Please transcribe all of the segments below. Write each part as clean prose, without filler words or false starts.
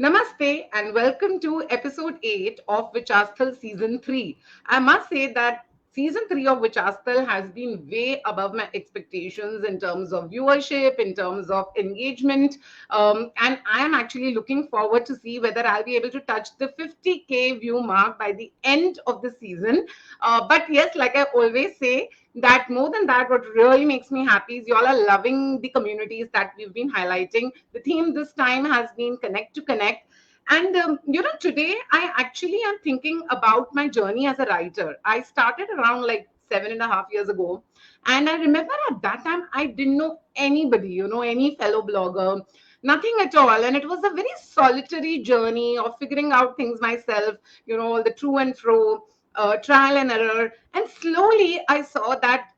Namaste and welcome to episode 8 of Vicharsthal season 3. I must say that season 3 of Vicharsthal has been way above my expectations in terms of viewership, in terms of engagement. And I am actually looking forward to see whether I'll be able to touch the 50K view mark by the end of the season. But yes, like I always say, that more than that, what really makes me happy is y'all are loving the communities that we've been highlighting. The theme this time has been connect to connect. And today I actually am thinking about my journey as a writer. I started around like 7.5 years ago, and I remember at that time I didn't know anybody, any fellow blogger, nothing at all. And it was a very solitary journey of figuring out things myself, all the true and fro, trial and error. And slowly I saw that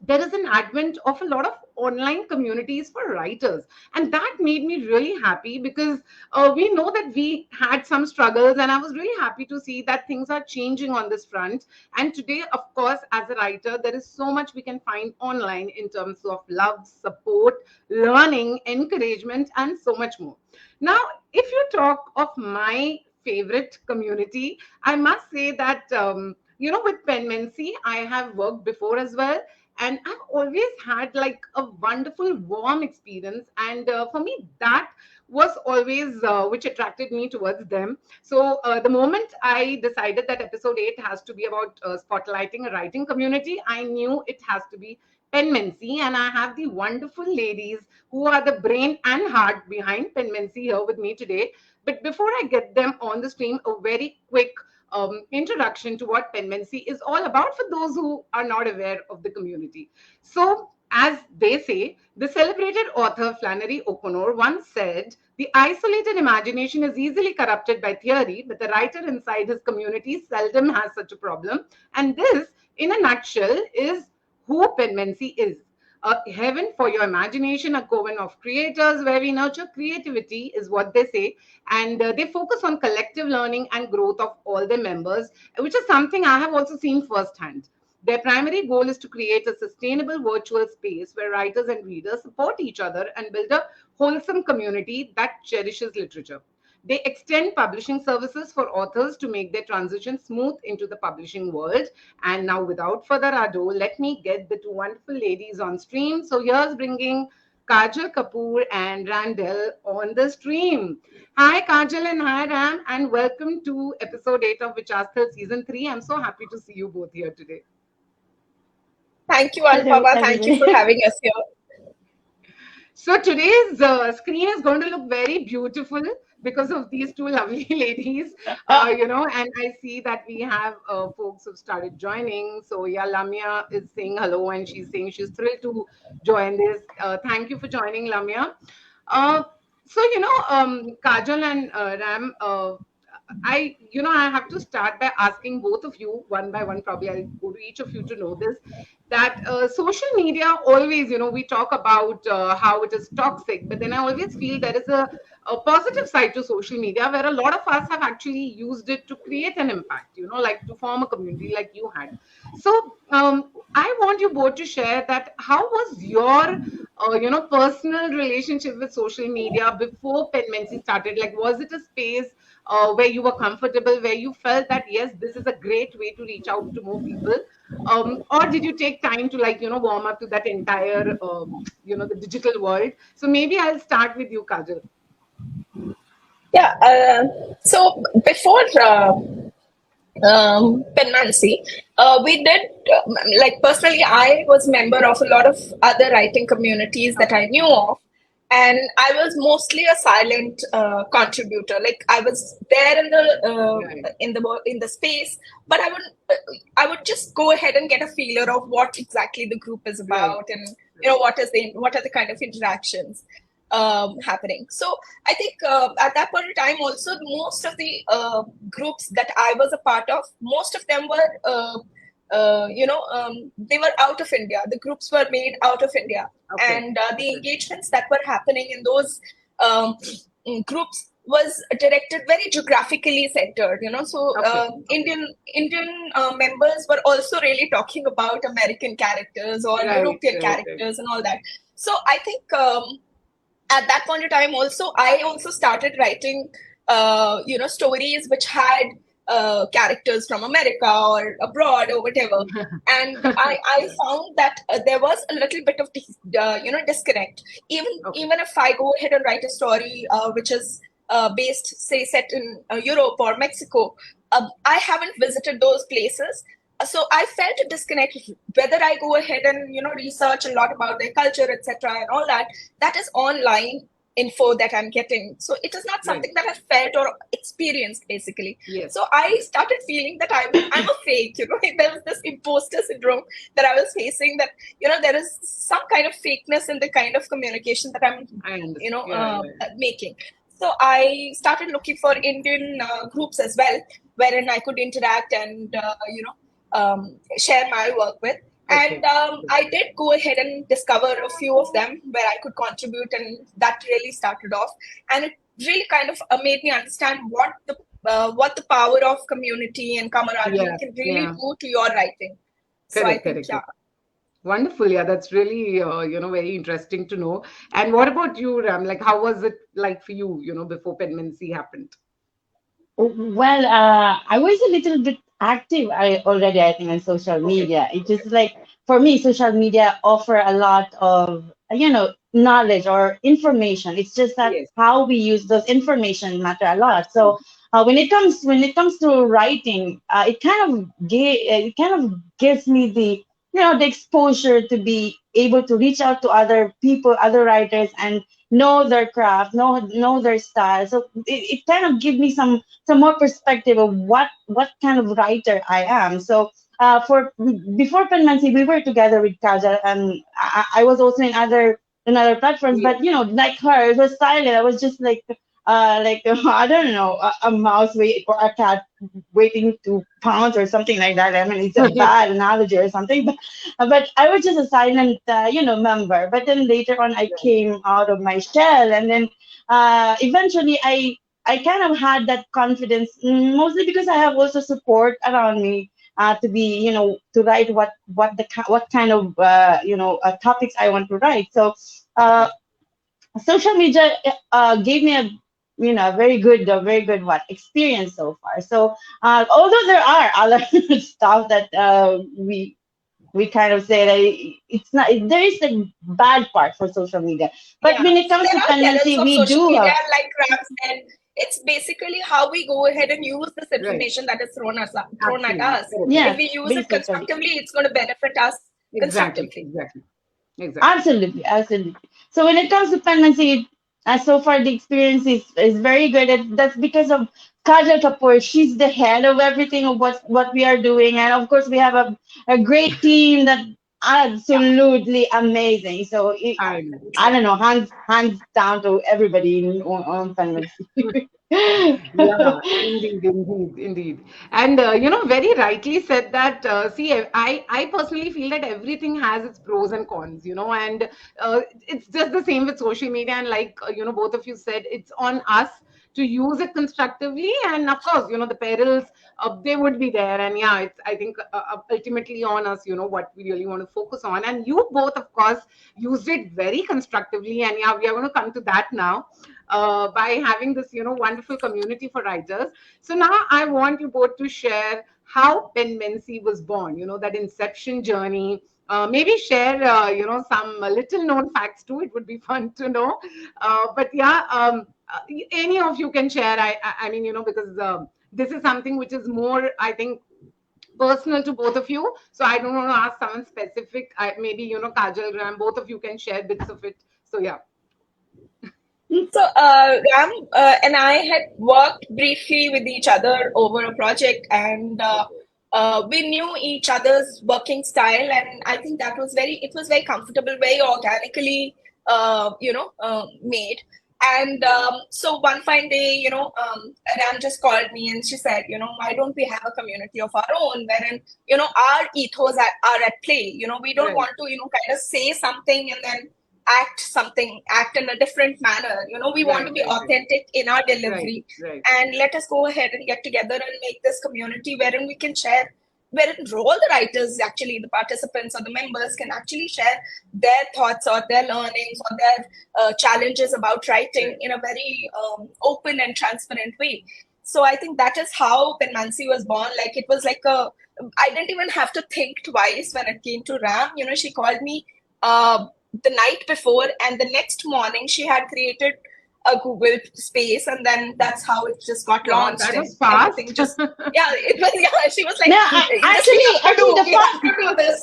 there is an advent of a lot of online communities for writers, and that made me really happy because we know that we had some struggles, and I was really happy to see that things are changing on this front. And today, of course, as a writer, there is so much we can find online in terms of love, support, learning, encouragement, and so much more. Now, if you talk of my favorite community, I must say that with Penmancy I have worked before as well, and I've always had like a wonderful warm experience. And for me, that was always which attracted me towards them. So the moment I decided that episode 8 has to be about spotlighting a writing community, I knew it has to be Penmancy. And I have the wonderful ladies who are the brain and heart behind Penmancy here with me today. But before I get them on the stream, a very quick introduction to what Penmancy is all about for those who are not aware of the community. So, as they say, the celebrated author Flannery O'Connor once said, "The isolated imagination is easily corrupted by theory, but the writer inside his community seldom has such a problem." And this, in a nutshell, is who Penmancy is. A heaven for your imagination, a coven of creators where we nurture creativity, is what they say. And they focus on collective learning and growth of all their members, which is something I have also seen firsthand. Their primary goal is to create a sustainable virtual space where writers and readers support each other and build a wholesome community that cherishes literature. They extend publishing services for authors to make their transition smooth into the publishing world. And now, without further ado, let me get the two wonderful ladies on stream. So here's bringing Kajal, Kapur, and Dhel on the stream. Hi, Kajal, and hi, Rham, and welcome to episode 8 of Vicharsthal season 3. I'm so happy to see you both here today. Thank you, Hello, Anupama. Thank you for everybody. having us here. So today's screen is going to look very beautiful because of these two lovely ladies, and I see that we have folks who've started joining. So yeah, Lamia is saying hello and she's saying she's thrilled to join this. Thank you for joining, Lamia. Uh, Kajal and Ram, I have to start by asking both of you one by one. Probably I'll go to each of you to know this. That social media always, we talk about how it is toxic, but then I always feel there is a positive side to social media where a lot of us have actually used it to create an impact, like to form a community like you had. So I want you both to share that how was your personal relationship with social media before Penmancy started? Like, was it a space where you were comfortable, where you felt that yes, this is a great way to reach out to more people, or did you take time to warm up to that entire the digital world? So maybe I'll start with you, Kajal. Yeah. So before Penmancy, we did like personally. I was member of a lot of other writing communities that I knew of, and I was mostly a silent contributor. Like I was there in Right. the space, but I would just go ahead and get a feeler of what exactly the group is Right. about, and Right. what are the kind of interactions happening. So I think at that point in time, also most of the groups that I was a part of, most of them were they were out of India. The groups were made out of India, Okay. and the Okay. engagements that were happening in those um, groups was directed very geographically centered. So Okay. Okay. Indian members were also really talking about American characters or Right. European Right. Right. characters and all that. So I think at that point of time also, I also started writing stories which had characters from America or abroad or whatever. And I found that there was a little bit of disconnect. Okay. Even if I go ahead and write a story which is based, say, set in Europe or Mexico, I haven't visited those places. So I felt a disconnect. Whether I go ahead and research a lot about their culture, etc., and all that, that is online info that I'm getting. So it is not Right. something that I felt or experienced, basically. Yes. So I started feeling that I'm a fake. There was this imposter syndrome that I was facing. That there is some kind of fakeness in the kind of communication that I'm I understand. Yeah, yeah. making. So I started looking for Indian groups as well, wherein I could interact and share my work with. And Okay. I did go ahead and discover a few of them where I could contribute, and that really started off. And it really kind of made me understand what the power of community and camaraderie Yeah, can really yeah. do to your writing. So I Correct, think, correct, yeah. correct. Wonderful. Yeah, that's really, very interesting to know. And what about you, Ram? Like, how was it like for you, before Penmancy happened? Well, I was a little bit active already, I think, on social Okay. media. It just like for me, social media offer a lot of, knowledge or information. It's just that Yes. how we use those information matter a lot. So when it comes to writing, it kind of gives me the exposure to be able to reach out to other people, other writers, and know their craft, know their style. So it kind of gives me some more perspective of what kind of writer I am. So for before Penmancy, we were together with Kajal, and I was also in other platforms. Yes. But like her, it was silent. I was just like I don't know, a mouse wait or a cat waiting to pounce or something like that. I mean, it's a bad analogy or something, but I was just a silent member. But then later on, I Right. came out of my shell, and then eventually I kind of had that confidence, mostly because I have also support around me to be, to write what kind of topics I want to write. So uh, social media gave me a very good what experience so far. So although there are other stuff that we kind of say that it's not, there is a bad part for social media, but Yeah. when it So comes there to are perils penmancy, of we social do media, have. like Rham said. It's basically how we go ahead and use this Right. information that is thrown at Absolutely. us. Correct, If correct. Yes, we use it basically. constructively, it's going to benefit us Exactly. constructively. Exactly. Exactly. Absolutely, absolutely. So when it comes to penmancy, so far the experience is very good. That's because of Kajal Kapur. She's the head of everything of what we are doing, and of course we have a great team that Yeah. absolutely amazing. So I know. I don't know, hands down to everybody on penmancy. Yeah, indeed, indeed, indeed. And very rightly said that. See, I personally feel that everything has its pros and cons, and it's just the same with social media. And like both of you said, it's on us to use it constructively. And of course, the perils they would be there. And yeah, it's I think ultimately on us, what we really want to focus on. And you both, of course, used it very constructively. And yeah, we are going to come to that now by having this, wonderful community for writers. So now I want you both to share how Penmancy was born, that inception journey. Maybe share, some little known facts too. It would be fun to know. But yeah, any of you can share. I mean, because this is something which is more, I think, personal to both of you. So I don't want to ask someone specific. Maybe, Kajal, Graham, both of you can share bits of it. So yeah. So Ram and I had worked briefly with each other over a project, and we knew each other's working style, and I think it was very comfortable, very organically, made. And so one fine day, Ram just called me and she said, why don't we have a community of our own, wherein, our ethos are at play. We don't Right. want to, kind of say something and then act in a different manner. We want Right, to be right, right. authentic in our Right, delivery, right. and let us go ahead and get together and make this community wherein we can share wherein all the writers, actually the participants or the members, can actually share their thoughts or their learnings or their challenges about writing in a very open and transparent way. So I think that is how Penmancy was born. Like, it was like I didn't even have to think twice when it came to Rham. She called me the night before, and the next morning she had created a Google space, and then that's how it just got Wow, launched, that and was fast. everything just, yeah, it was, yeah, she was like, No, this we have to do, the we have to do this.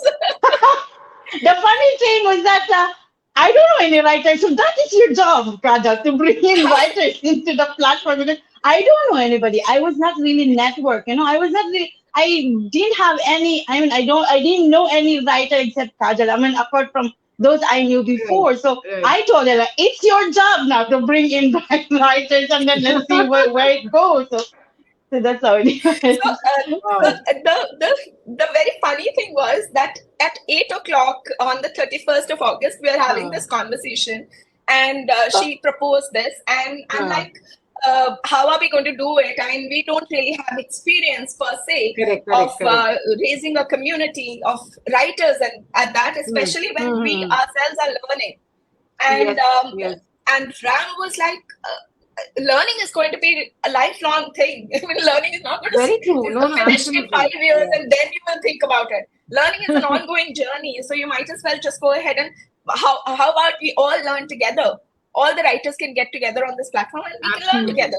the funny thing was that I don't know any writers, so that is your job, Kajal, to bring in writers into the platform, because I don't know anybody. I was not really network, I was not really. I didn't have any. I mean, I didn't know any writer except Kajal. I mean, apart from those I knew Right, before. So right. I told her, like, it's your job now to bring in writers, and then let's see where it goes. So that's how it So, is. so Wow. the very funny thing was that at 8 o'clock on the 31st of August, we are having Huh, this conversation, and Uh, she proposed this, and I'm huh. like, how are we going to do it? I mean, we don't really have experience per se Correct, of correct, correct. raising a community of writers, and at that, Hmm. especially when Hmm, we hmm. ourselves are learning. And Yes, yes. Ram was like, learning is going to be a lifelong thing. I mean, learning is not going to Very true. No, no, finish in absolutely. 5 years Yeah. and then you will think about it. Learning is an ongoing journey, so you might as well just go ahead and how about we all learn together? All the writers can get together on this platform and we can learn Absolutely. together.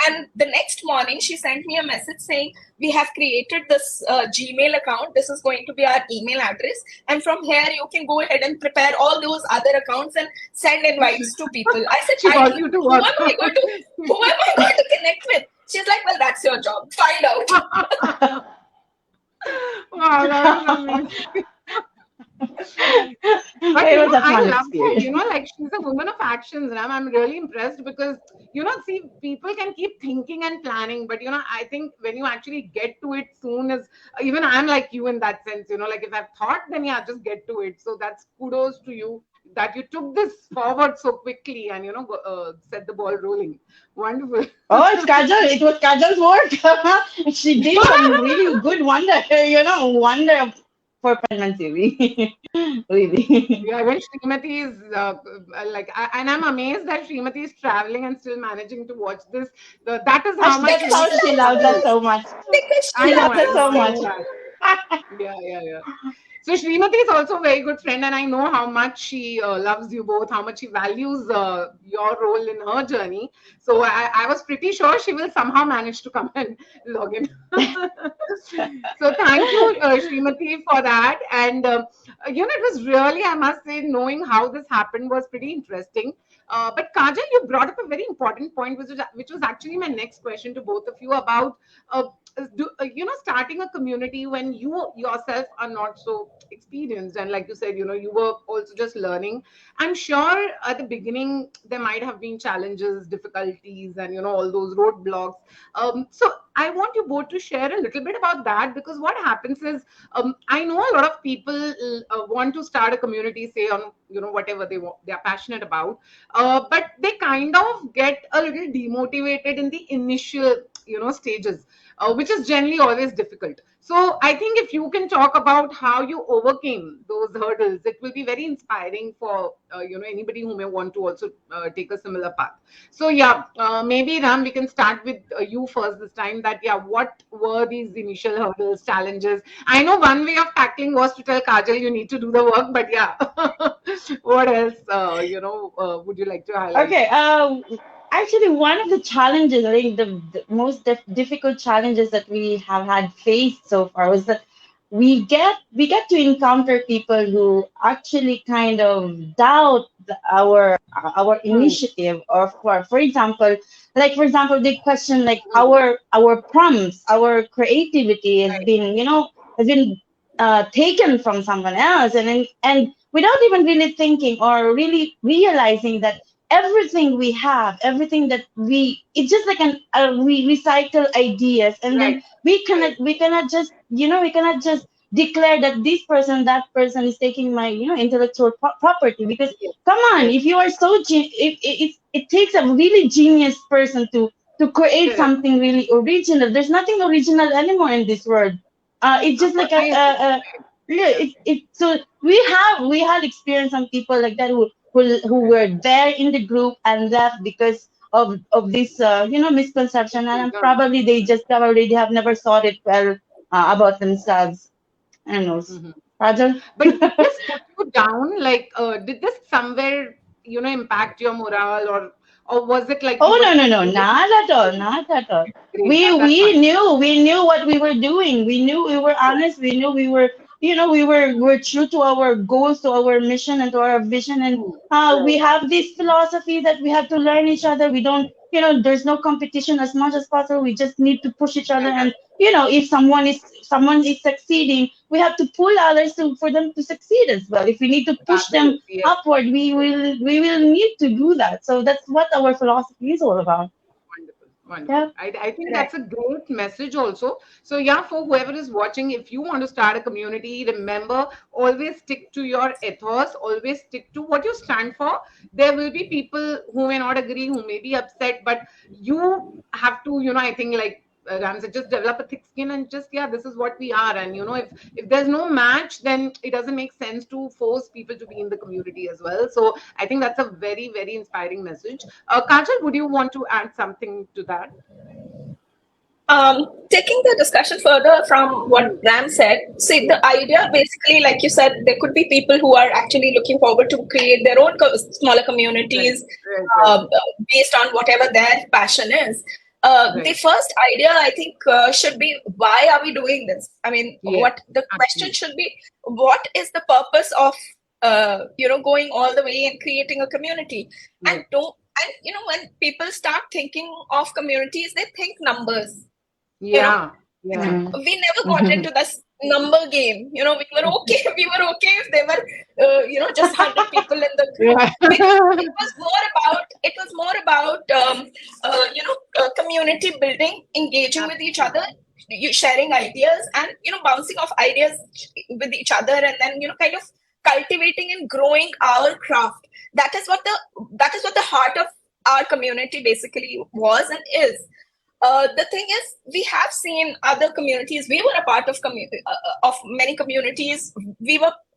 And the next morning, she sent me a message saying, we have created this Gmail account. This is going to be our email address. And from here, you can go ahead and prepare all those other accounts and send invites to people. I said, She got ideal. you to Who am work. I going to, who am I going to connect with? She's like, well, that's your job. Find out. Wow, that was amazing. But it was a I fun love her. experience. Like she's a woman of actions, Ram. I'm really impressed because see, people can keep thinking and planning, but I think when you actually get to it soon is even I'm like you in that sense. Like if I've thought, then yeah, just get to it. So that's kudos to you that you took this forward so quickly and set the ball rolling. Wonderful. Oh, it's Kajal. It was Kajal's work. She did some really good wonder, wonder for Penmancy, really. Really. Yeah, when Srimati is and I'm amazed that Srimati is traveling and still managing to watch this. That is how much That's Because how she she Srimati loves loves us us. matters. so much. Because she She loves loves us so I us. much. know that. Yeah, yeah, yeah. So Srimati is also a very good friend, and I know how much she loves you both, how much she values your role in her journey. So I was pretty sure she will somehow manage to come and log in. So thank you, Srimati, for that. And it was really, I must say, knowing how this happened was pretty interesting. But Kajal, you brought up a very important point, which was actually my next question to both of you about uh, starting a community when you yourself are not so experienced, and like you said, you were also just learning. I'm sure at the beginning there might have been challenges, difficulties, and all those roadblocks. So I want you both to share a little bit about that, because what happens is, I know a lot of people want to start a community, say on whatever they are passionate about, but they kind of get a little demotivated in the initial stages, which is generally always difficult. So I think if you can talk about how you overcame those hurdles, it will be very inspiring for anybody who may want to also take a similar path. So yeah, maybe Ram, we can start with you first this time. That yeah, what were these initial hurdles, challenges? I know one way of tackling was to tell Kajal you need to do the work, but yeah, what else would you like to highlight? Okay. Actually, one of the challenges, I think the most difficult challenges that we have had faced so far was that we get to encounter people who actually kind of doubt our Hmm. initiative, or for example, they question like our prompts, our creativity has Right. been taken from someone else, and without even really thinking or really realizing that everything we have, everything that it's just like we recycle ideas, and Right. then we Right. cannot we cannot just we cannot just declare that this person, that person is taking my intellectual property, because Yes. come on, Yes. if you are so it takes a really genius person to create Correct. something really original. There's nothing original anymore in this world. It's just like a yeah, so we had experienced some people like that who were there in the group and left because of this misconception, and Yeah. probably they have never thought it well about themselves. I don't know. Mhm. Kajal? But did this put you down? Like, did this somewhere, impact your morale, or was it like you Oh were no, no, no, really not at all, not at all. great? We That's we fine. knew we knew what we were doing. We knew we were honest. We knew we were true to our goals, to our mission, and to our vision. And Hmm. we Right. have this philosophy that we have to learn each other. We don't, there's no competition as much as possible. We just need to push each other. And if someone is succeeding, we have to pull others for them to succeed as well. If we need to push them Fabulous. Yes. upward, we will need to do that. So that's what our philosophy is all about. Wonderful, wonderful. Yeah. I think Right. that's a great message also. So yeah, for whoever is watching, if you want to start a community, remember, always stick to your ethos, always stick to what you stand for. There will be people who may not agree, who may be upset, but you have to, I think like Ram said, just develop a thick skin and just, yeah, this is what we are. And if there's no match, then it doesn't make sense to force people to be in the community as well. So I think that's a very, very inspiring message. Kajal, would you want to add something to that? Taking the discussion further from what Ram said, see, the idea basically, like you said, there could be people who are actually looking forward to create their own smaller Right, communities right, right, based on whatever their passion is. The right. first idea, I think, should be, why are we doing this? I mean, Yes, what the question absolutely. should be, what is the purpose of going all the way and creating a community? And Right. don't and when people start thinking of communities, they think numbers. you know Yeah, it's, yeah. Mm-hmm. we never got Mm-hmm. into this number game. We were okay if they were just 100 people in the group, Yeah. because it was more about community building, engaging with each other, Absolutely. you sharing ideas, and bouncing off ideas with each other, and then kind of cultivating and growing our craft. That is what the heart of our community basically was and is. The thing is, we have seen other communities. We were a part of of many communities.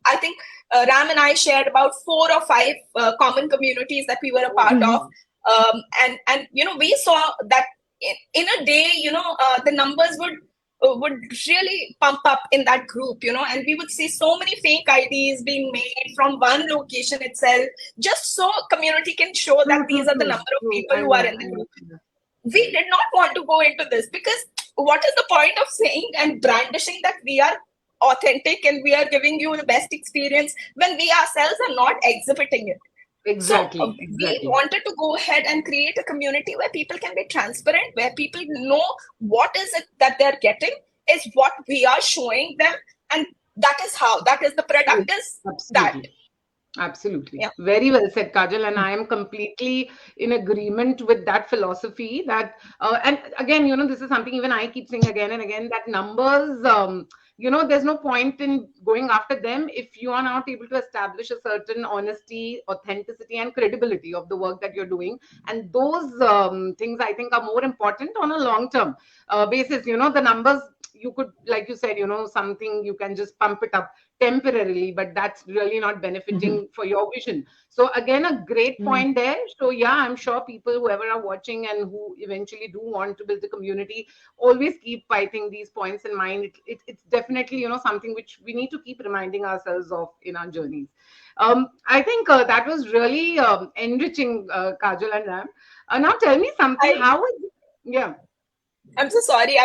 I think, Ram and I shared about 4 or 5 common communities that we were a Oh, part of. wow. And we saw that in a day, the numbers would really pump up in that group, and we would see so many fake IDs being made from one location itself, just so community can show that True, these true, are the true, number of true. people I who are know, in I the know. group. We did not want to go into this, because what is the point of saying and brandishing that we are authentic and we are giving you the best experience when we ourselves are not exhibiting it? So Exactly, we exactly. wanted to go ahead and create a community where people can be transparent, where people know what is it that they're getting is what we are showing them, and that is the Yes, product is that. absolutely. Absolutely. Yeah. Very well said, Kajal. And I am completely in agreement with that philosophy that, and again, this is something even I keep saying again and again, that numbers, there's no point in going after them if you are not able to establish a certain honesty, authenticity, and credibility of the work that you're doing. And those things I think are more important on a long term basis. The numbers, you could, like you said, something you can just pump it up temporarily, but that's really not Mm-hmm. benefiting for your vision. So again, a great point there. So yeah, I'm sure people, whoever are watching and who eventually do want to build a community, always keep, I think, these points in mind. It's definitely something which we need to keep reminding ourselves of in our journeys. I think that was really enriching, Kajal and Ram. Now tell me something, I how is, yeah, I'm so sorry.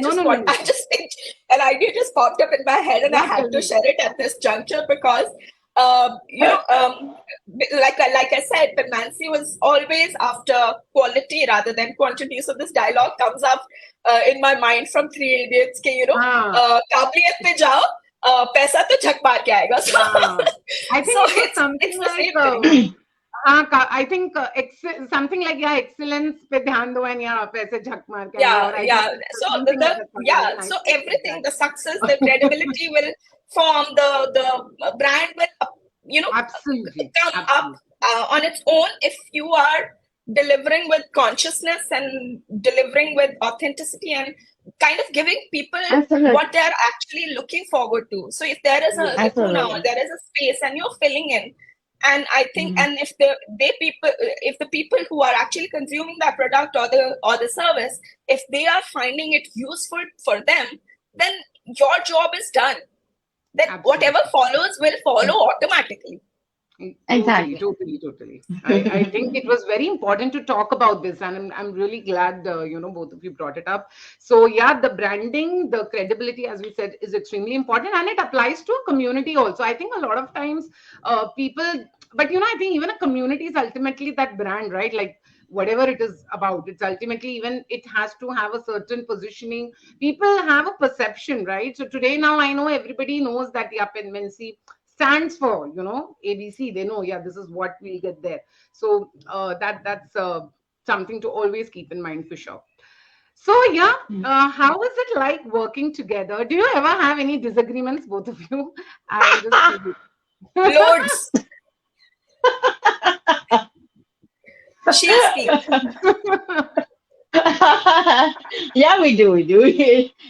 no, no, no, no, I just think an idea just popped up in my head, and I yeah, had tell to me. share it at this juncture because, like I said, Penmancy was always after quality rather than quantity. So this dialogue comes up in my mind from Three Idiots, ke, Ah, काबिलियत पे जाओ, पैसा तो झक मार के आएगा. So, ah. I so think it was it's something the like same thing. I think something like, yeah, excellence पे ध्यान दो and yeah पैसे झक मार के आएंगे, Yeah, or I think yeah. So something like that, yeah, very nice so with everything, that. the success, the credibility will form, the brand will, you know Absolutely, come up absolutely. on its own if you are delivering with consciousness and delivering with authenticity and kind of giving people Absolutely. what they're actually looking forward to. So if there is a lacuna or Absolutely. there is a space and you're filling in, and I think, and if the people who are actually consuming that product or the service, if they are finding it useful for them, then your job is done. Then Absolutely. whatever follows will follow automatically. Exactly. Totally. I think it was very important to talk about this, and I'm really glad both of you brought it up. So yeah, the branding, the credibility, as we said, is extremely important, and it applies to a community also. I think a lot of times people, but I think even a community is ultimately that brand, right? Like whatever it is about, it's ultimately, even it has to have a certain positioning. People have a perception, right? So today, now I know everybody knows that the Penmancy stands for ABC. They know, yeah, this is what we'll get there. So that's something to always keep in mind for sure. So yeah, how is it like working together? Do you ever have any disagreements, both of you? I'm just curious. Loads. She'll speak. Yeah, we do.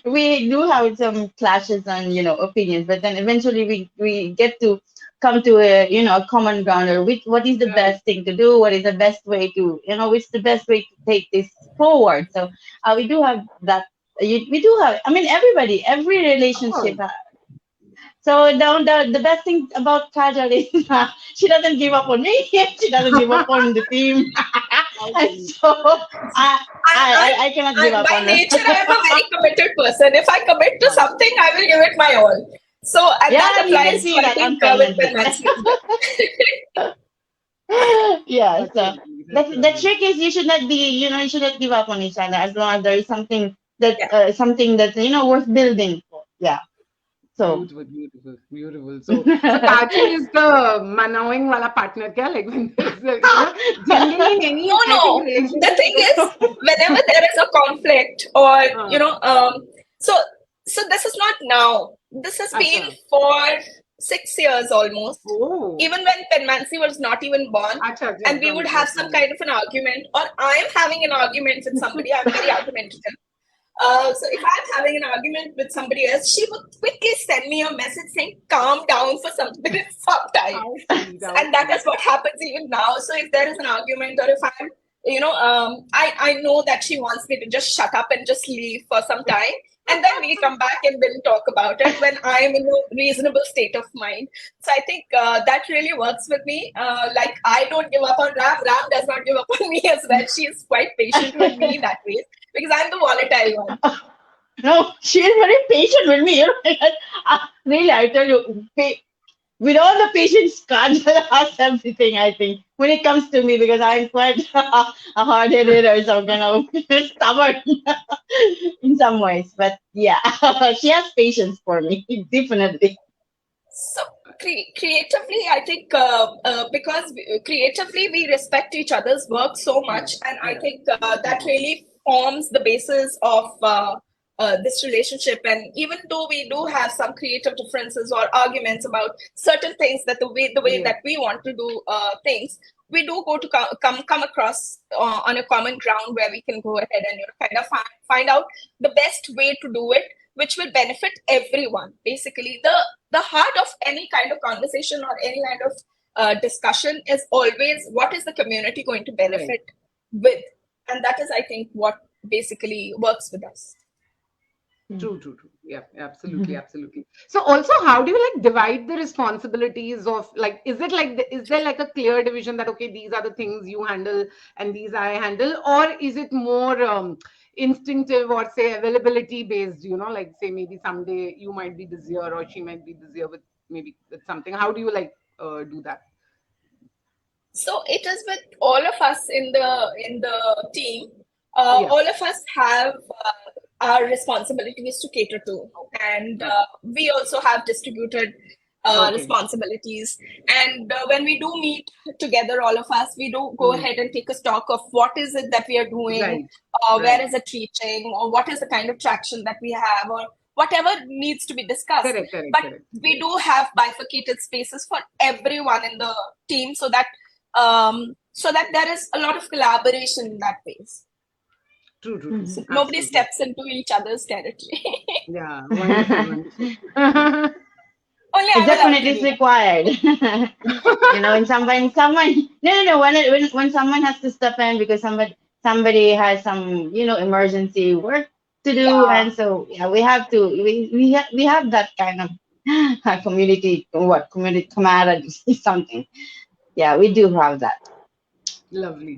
We do have some clashes on, opinions, but then eventually we get to come to a common ground, or what is the Right. best thing to do, what is the best way to, which the best way to take this forward. So we do have that. We do have. I mean, every Of relationship. course. So the best thing about Kajal is she doesn't give up on me. She doesn't give up on the team. And so I cannot give up By on her. nature, I am a very committed person. If I commit to something, I will give it my all. So, and that Yeah, you can applies see to, I that think, on with Penmancy. Penmancy as well. Yeah, That's so lovely. That's the lovely. trick is you should not give up on each other, as long as there is Yeah. something that worth building for. Yeah. So Beautiful. So Kajal is the manawing wala partner, kya? Like when there's generally in any, I think, No. The relationship. thing is, whenever there is a conflict, or Uh, so this is not now. This has been acha. for 6 years almost. Oh, Even when Penmancy was not even born, acha, and we would have some kind of an argument, or I am having an argument with somebody. I'm very argumentative. So if I'm having an argument with somebody else, she would quickly send me a message saying, "Calm down for some some time," how sweet, how and that sweet. is what happens even now. So if there is an argument, or if I'm, I know that she wants me to just shut up and just leave for some time, and then we'll come back and we'll talk about it when I'm in a reasonable state of mind. So I think that really works with me. Like, I don't give up on Ram. Ram does not give up on me as well. She is quite patient with me that way, because I'm the volatile one. no, she is very patient with me. Really, I tell you, with all the patience, Kajal has everything, I think, when it comes to me, because I'm quite a hard-headed or some kind of stubborn in some ways. But yeah, she has patience for me, definitely. So creatively, I think because creatively we respect each other's work so much, Right, and I right. think that really forms the basis of this relationship. And even though we do have some creative differences or arguments about certain things, that the way Yeah, that we want to do things, we do go to come across on a common ground where we can go ahead and kind of find out the best way to do it, which will benefit everyone. Basically, the heart of any kind of conversation or any kind of discussion is always, what is the community going to right. benefit with, and that is, I think, what basically works with us. True. Yeah, absolutely. So also, how do you like divide the responsibilities of, like, is it like, is there like a clear division that, okay, these are the things you handle and these I handle, or is it more instinctive, or say availability based, like say maybe someday you might be busier or she might be busier with maybe with something. How do you like do that? So it is with all of us in the team. Yeah. All of us have our responsibilities to cater to, and Okay. we also have distributed Okay. responsibilities. And when we do meet together, all of us, we do go Hmm. ahead and take a stock of what is it that we are doing, Right. where Right. is it reaching, or what is the kind of traction that we have, or whatever needs to be discussed. But Correct. we do have bifurcated spaces for everyone in the team, so that um, so that there is a lot of collaboration in that ways. True, true, true. Mhm. So nobody Absolutely. steps into each other's territory. Yeah, wonderful, wonderful. Only It I'm allowed to definitely is do that. required. When someone no when someone has to step in because somebody has some emergency work to do, Yeah. and so yeah, we have that kind of community camaraderie something. Yeah, we do have that. Lovely.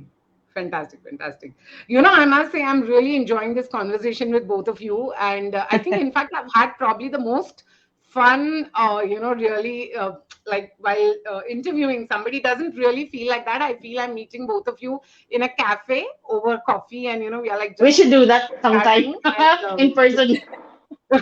Fantastic, fantastic. I must say, I'm really enjoying this conversation with both of you. And I think, in fact, I've had probably the most fun, really, like while interviewing somebody doesn't really feel like that. I feel I'm meeting both of you in a cafe over coffee, and, we are like We just should do that sometime chatting. And in person.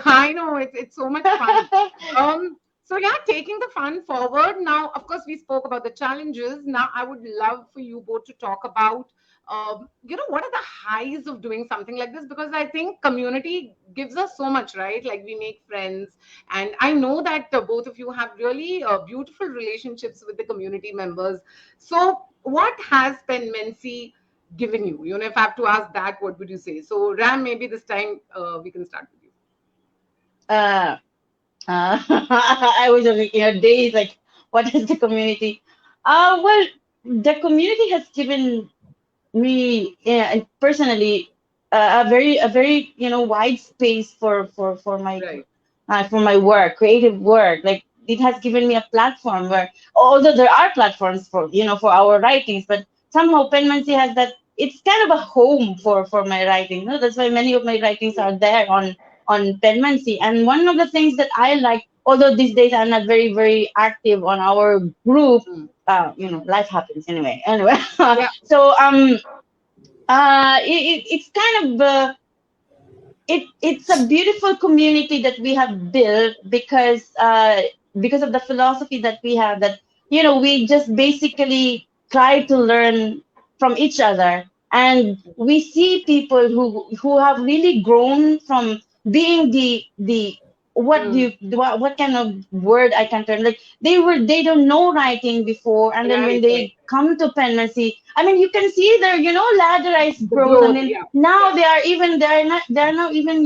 I know it's so much fun. So yeah, taking the fun forward. Now, of course, we spoke about the challenges. Now, I would love for you both to talk about, what are the highs of doing something like this? Because I think community gives us so much, right? Like we make friends, and I know that both of you have really beautiful relationships with the community members. So, what has Penmancy given you? If I have to ask that, what would you say? So, Ram, maybe this time we can start with you. uh, I was days like, what is the community? Well, the community has given me, yeah, and personally, a very wide space Right. for my work, creative work. Like it has given me a platform where, although there are platforms for our writings, but somehow Penmancy has that. It's kind of a home for my writing. That's why many of my writings are there on Penmancy. And one of the things that I like, although these days I'm not very very active on our group, Mm. life happens anyway. Yeah. So it's kind of it's a beautiful community that we have built because of the philosophy that we have, that we just basically try to learn from each other, and we see people who have really grown from being the Mm. what kind of word I can turn, like they don't know writing before, and then when Right. Right. they come to penmancy, I mean, you can see their ladderized The growth, and growth. then Yeah. now Yeah. they're now even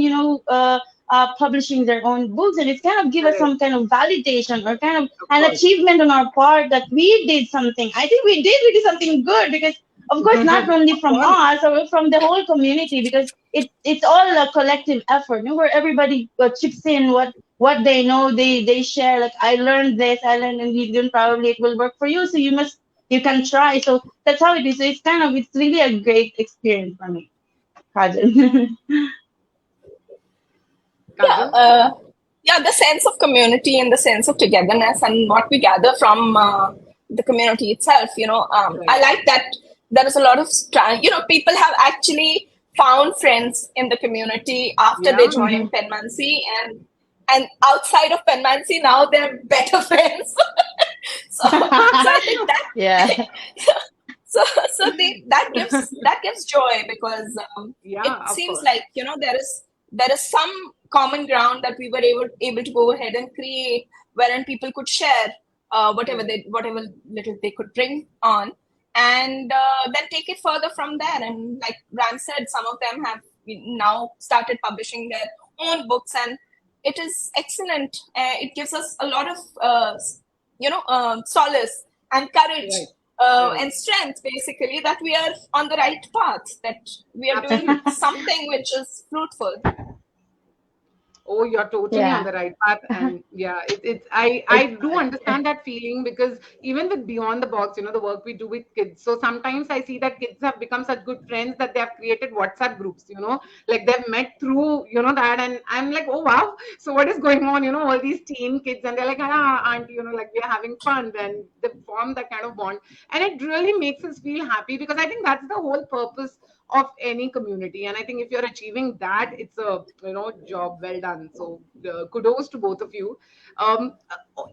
publishing their own books, and it's kind of give us Correct. some kind of validation or kind of Of an course. achievement on our part that we did something. I think we did really something good, because of course not only Of from course. us or from the whole community, because it's all a collective effort, where everybody chips in what they know, they share, like I learned this, I learned, and you didn't, probably it will work for you, so you can try. So that's how it is. So it's really a great experience for me, Kajal. Yeah, Kajal. yeah, the sense of community and the sense of togetherness and what we gather from the community itself. I Right. like that there is a lot of people have actually found friends in the community after they Yeah. joined Penmancy, and outside of Penmancy now they're better friends. So I think that Yeah. so that gives joy, because it Yeah. Of seems course. like there is some common ground that we were able to go ahead and create, wherein people could share Correct. whatever little they could bring on, and then take it further from there. And like Ram said, some of them have now started publishing their own books, and it is excellent. It gives us a lot of solace and courage Right. Right. and strength, basically, that we are on the right path, that we are doing Absolutely. something which is fruitful. Oh, you're totally on Yeah. the right path. And yeah, I It's do understand that feeling, because even with Beyond the Box, the work we do with kids. So sometimes I see that kids have become such good friends that they have created WhatsApp groups, like they've met through, that. And I'm like, oh, wow. So what is going on? All these teen kids, and they're like, auntie, like we're having fun. Then they form that kind of bond. And it really makes us feel happy, because I think that's the whole purpose of any community. And I think if you're achieving that, it's a job well done. So kudos to both of you.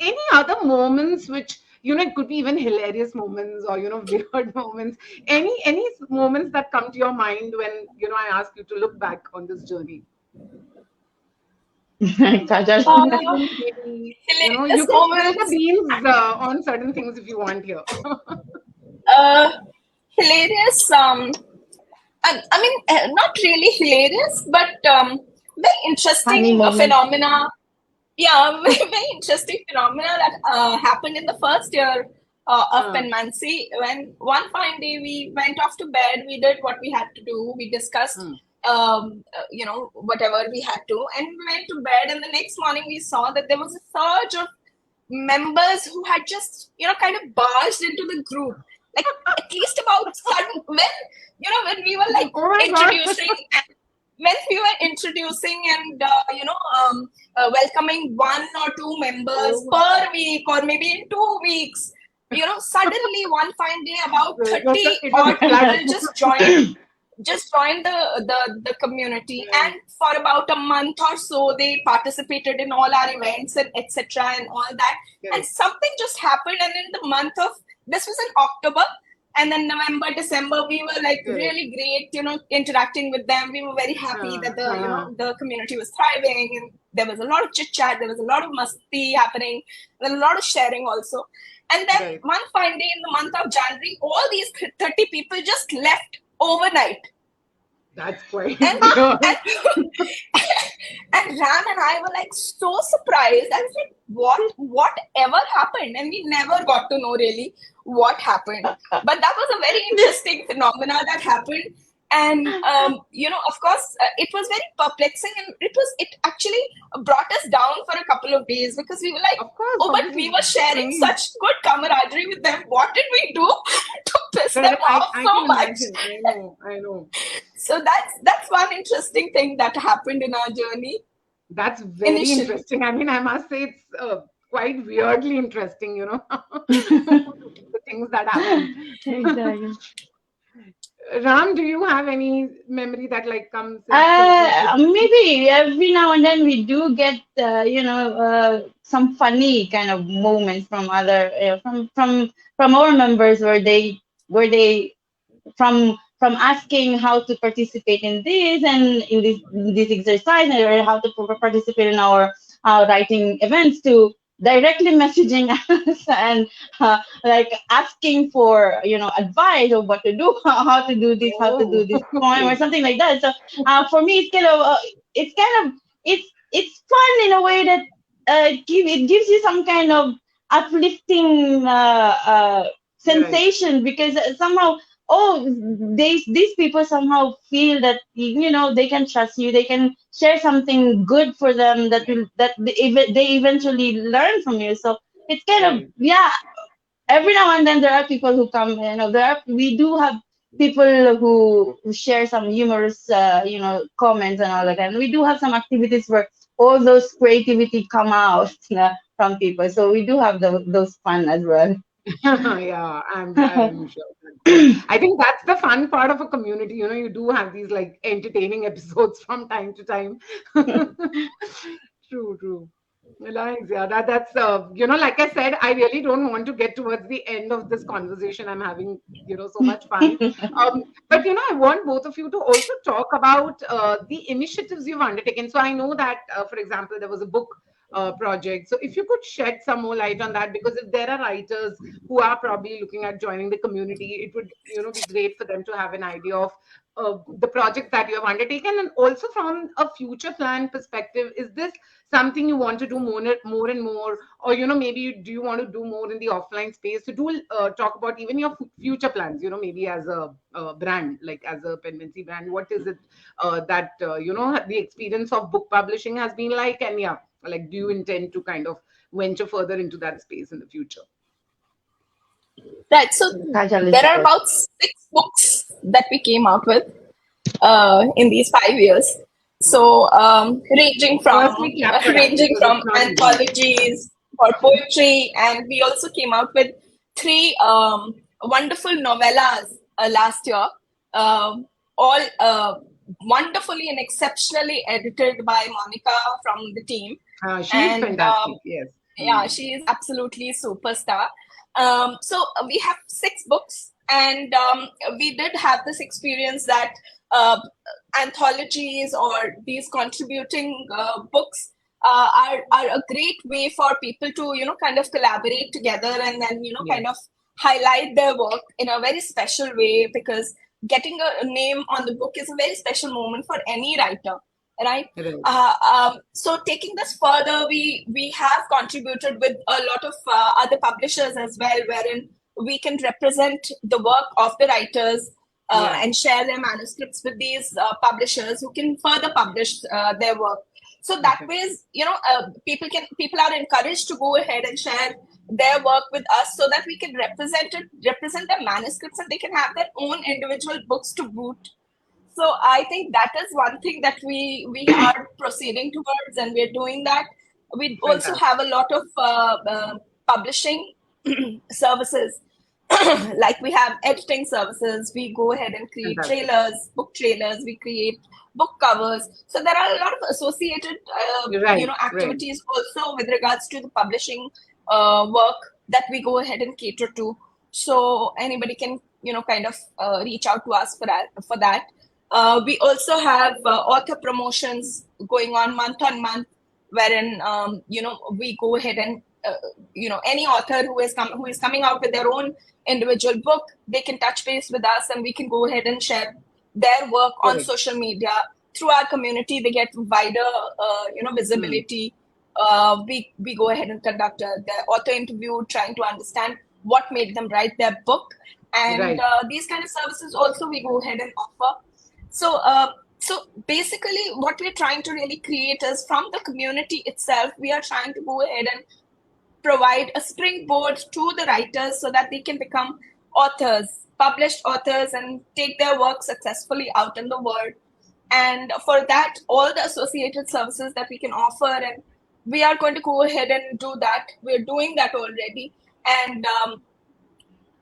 Any other moments which, it could be even hilarious moments, or weird moments, any moments that come to your mind when I ask you to look back on this journey? Kajal. Embarrassing, maybe, you Hilarious can spill the moments. beans on certain things if you want here. Uh, hilarious. I mean, not really hilarious, but very Funny interesting moment. phenomena. Yeah, very interesting phenomena that happened in the first year of Uh, Penmancy. When one fine day we went off to bed, we did what we had to do. We discussed, mm, whatever we had to, and we went to bed. And the next morning, we saw that there was a surge of members who had just, kind of barged into the group. Like at least about sudden when we were like oh my God. introducing and welcoming one or two members Oh, per week or maybe in 2 weeks, suddenly one fine day about so 30 it was a odd flood. people just joined the community, Right, and for about a month or so they participated in all our events and etc and all that. And correct. something just happened, and in the month of, this was in October, and then November, December, we were like Correct. really great, interacting with them. We were very happy Uh, that the you uh, know the community was thriving, and there was a lot of chit chat, there was a lot of masti happening, and a lot of sharing also. And then right. one fine day in the month of January, all these 30 people just left overnight. That's quite And weird. and and Ram and I were like so surprised. I was like, whatever happened? And we never got to know really what happened. But that was a very interesting phenomena that happened. And of course, it was very perplexing, and it actually brought us down for a couple of days, because we were like, Of course, oh, but obviously, we were sharing strange. such good camaraderie with them. What did we do to piss them Correct. off I so can much? imagine. I know. I know. So that's one interesting thing that happened in our journey That's very initially. interesting. I mean, I must say it's quite weirdly interesting, the things that happen. Exactly. Ram, do you have any memory that like comes instantly? Maybe every now and then we do get, some funny kind of moments from other, from our members where they from asking how to participate in this and in this exercise, or how to participate in our writing events, to directly messaging us and like asking for advice of what to do, how to do this, how to Oh, do this poem or something like that. So for me, it's fun in a way that it gives you some kind of uplifting right. sensation, because somehow, oh, these people somehow feel that they can trust you, they can share something good for them, that they eventually learn from you. So it's kind of, Right. yeah, every now and then there are people who come, we do have people who share some humorous comments and all that, and we do have some activities where all those creativity come out from people, so we do have those fun as well. Yeah, I'm sure. I think that's the fun part of a community. You do have these like entertaining episodes from time to time. True, true. Nice. Yeah, that's like I said, I really don't want to get towards the end of this conversation. I'm having so much fun. But I want both of you to also talk about the initiatives you've undertaken. So I know that, for example, there was a book project. So if you could shed some more light on that, because if there are writers who are probably looking at joining the community, it would be great for them to have an idea of the project that you have undertaken, and also from a future plan perspective, is this something you want to do more and more, or maybe do you want to do more in the offline space? So do talk about even your future plans, maybe as a brand, like as a Penmancy brand. What is it that the experience of book publishing has been like, and yeah, like, do you intend to kind of venture further into that space in the future? Right. So Kajal is there the are first. about 6 books that we came out with in these 5 years. So ranging from Firstly, clap for that, because it's not easy. anthologies for poetry, and we also came out with 3 wonderful novellas last year, all wonderfully and exceptionally edited by Monica from the team. She's And fantastic, yes. yeah, she is absolutely superstar. So we have 6 books, and we did have this experience that uh, anthologies or these contributing books are a great way for people to kind of collaborate together, and then Yes. kind of highlight their work in a very special way, because getting a name on the book is a very special moment for any writer, right? Right. So taking this further, we have contributed with a lot of other publishers as well, wherein we can represent the work of the writers Yeah. and share their manuscripts with these publishers who can further publish their work. So that Okay. way, people are encouraged to go ahead and share their work with us, so that we can represent their manuscripts, and they can have their own individual books to boot. So I think that is one thing that we are proceeding towards, and we're doing that. We also Fantastic. have a lot of publishing services. Like we have editing services, we go ahead and create Fantastic. trailers, book trailers, we create book covers. So there are a lot of associated Right. Right. activities also with regards to the publishing work that we go ahead and cater to. So anybody can kind of reach out to us for that. We also have author promotions going on month, wherein we go ahead and any author who is coming out with their own individual book, they can touch base with us, and we can go ahead and share their work on Correct. social media. Through our community, they get wider Hmm. visibility. We go ahead and conduct the author interview, trying to understand what made them write their book, and Right. these kind of services also we go ahead and offer. So, so basically, what we're trying to really create is, from the community itself, we are trying to go ahead and provide a springboard to the writers, so that they can become authors, published authors, and take their work successfully out in the world. And for that, all the associated services that we can offer, and we are going to go ahead and do that. We're doing that already, and